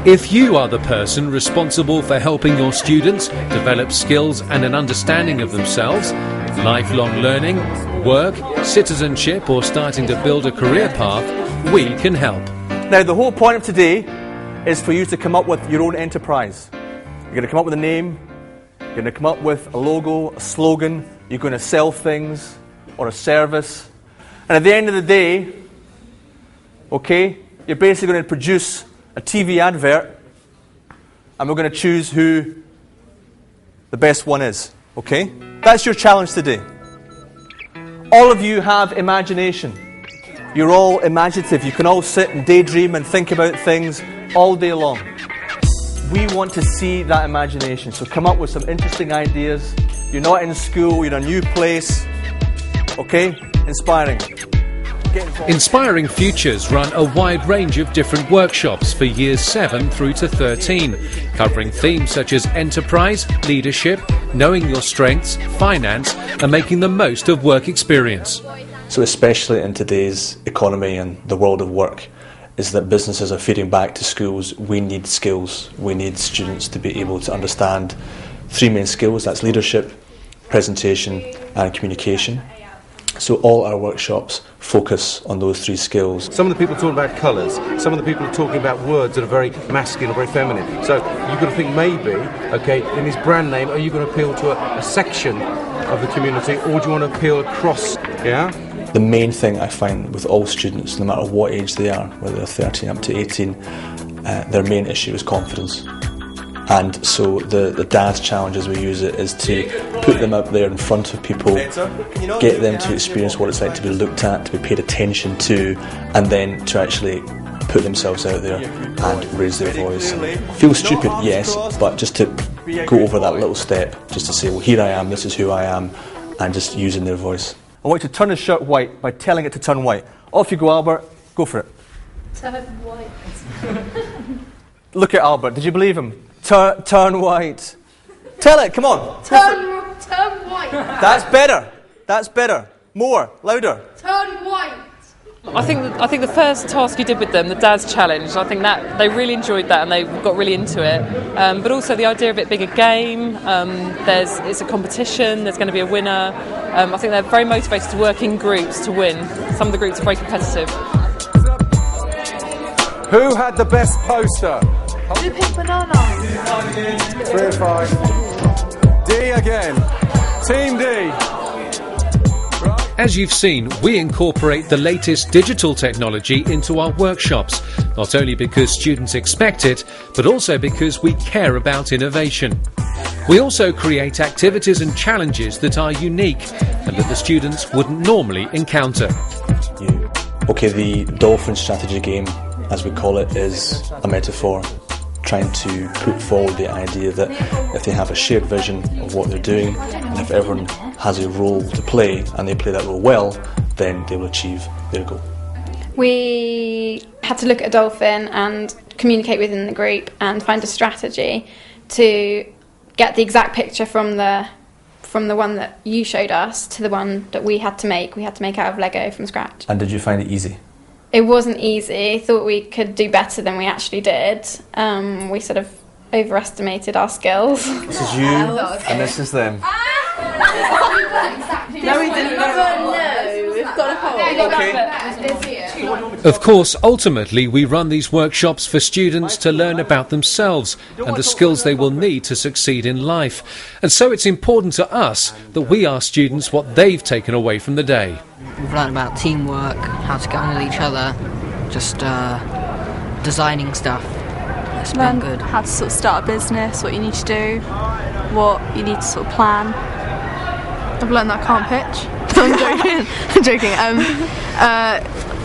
If you are the person responsible for helping your students develop skills and an understanding of themselves, lifelong learning, work, citizenship, or starting to build a career path, we can help. Now, the whole point of today is for you to come up with your own enterprise. You're going to come up with a name, you're going to come up with a logo, a slogan, you're going to sell things or a service. And at the end of the day, okay, you're basically going to produce a TV advert, and we're going to choose who the best one is, okay? That's your challenge today. All of you have imagination. You're all imaginative. You can all sit and daydream and think about things all day long. We want to see that imagination, so come up with some interesting ideas. You're not in school, you're in a new place, okay? Inspiring. Inspiring Futures run a wide range of different workshops for years 7 through to 13, covering themes such as enterprise, leadership, knowing your strengths, finance, and making the most of work experience. So especially in today's economy and the world of work, is that businesses are feeding back to schools, we need skills. We need students to be able to understand 3 main skills, that's leadership, presentation and communication. So all our workshops focus on those 3 skills. Some of the people are talking about colours, some of the people are talking about words that are very masculine or very feminine. So you've got to think maybe, okay, in his brand name, are you going to appeal to a section of the community, or do you want to appeal across, yeah? The main thing I find with all students, no matter what age they are, whether they're 13 up to 18, their main issue is confidence. And so the dance challenge as we use it is to put them up there in front of people, get them to experience what it's like to be looked at, to be paid attention to, and then to actually put themselves out there and raise their voice. Feel stupid, yes, but just to go over that little step, just to say, well, here I am, this is who I am, and just using their voice. I want you to turn his shirt white by telling it to turn white. Off you go, Albert. Go for it. Turn white. Look at Albert. Did you believe him? Turn white. Tell it, come on. Turn white. That's better. That's better. More. Louder. Turn white. I think the first task you did with them, the Dad's Challenge, I think that they really enjoyed that and they got really into it. But also the idea of it being a game, it's a competition, there's going to be a winner. I think they're very motivated to work in groups to win. Some of the groups are very competitive. Who had the best poster? Do pink banana. 3 or 5. D again. Team D. As you've seen, we incorporate the latest digital technology into our workshops, not only because students expect it, but also because we care about innovation. We also create activities and challenges that are unique and that the students wouldn't normally encounter. Okay, the dolphin strategy game, as we call it, is a metaphor trying to put forward the idea that if they have a shared vision of what they're doing, and if everyone has a role to play and they play that role well, then they will achieve their goal. We had to look at a dolphin and communicate within the group and find a strategy to get the exact picture from the one that you showed us to the one that we had to make. We had to make out of Lego from scratch. And did you find it easy? It wasn't easy. Thought we could do better than we actually did. We sort of overestimated our skills. This is you, and this is them. No, we didn't. No, we've got a hole. Okay. Of course, ultimately, we run these workshops for students to learn about themselves and the skills they will need to succeed in life. And so it's important to us that we ask students what they've taken away from the day. We've learned about teamwork, how to get on with each other, just designing stuff. It's been good. How to sort of start a business, what you need to do, what you need to sort of plan. I've learned that I can't pitch. I'm joking. I'm joking.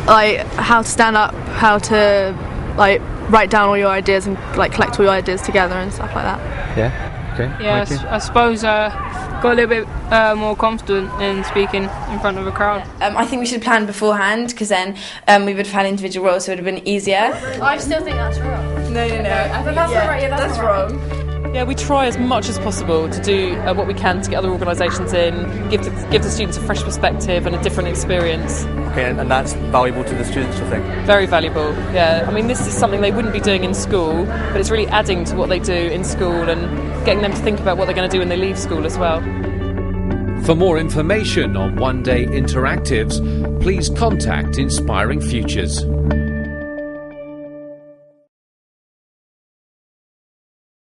Like how to stand up, how to like write down all your ideas and like collect all your ideas together and stuff like that. Yeah. Okay. Yeah, I suppose got a little bit more confident in speaking in front of a crowd. I think we should plan beforehand because then we would have had individual roles, so it would have been easier. I still think that's wrong. No. I think that's not right. Yeah, that's wrong. Yeah, we try as much as possible to do what we can to get other organisations in, give the students a fresh perspective and a different experience. Okay, and that's valuable to the students, I think? Very valuable, yeah. I mean, this is something they wouldn't be doing in school, but it's really adding to what they do in school and getting them to think about what they're going to do when they leave school as well. For more information on one-day interactives, please contact Inspiring Futures.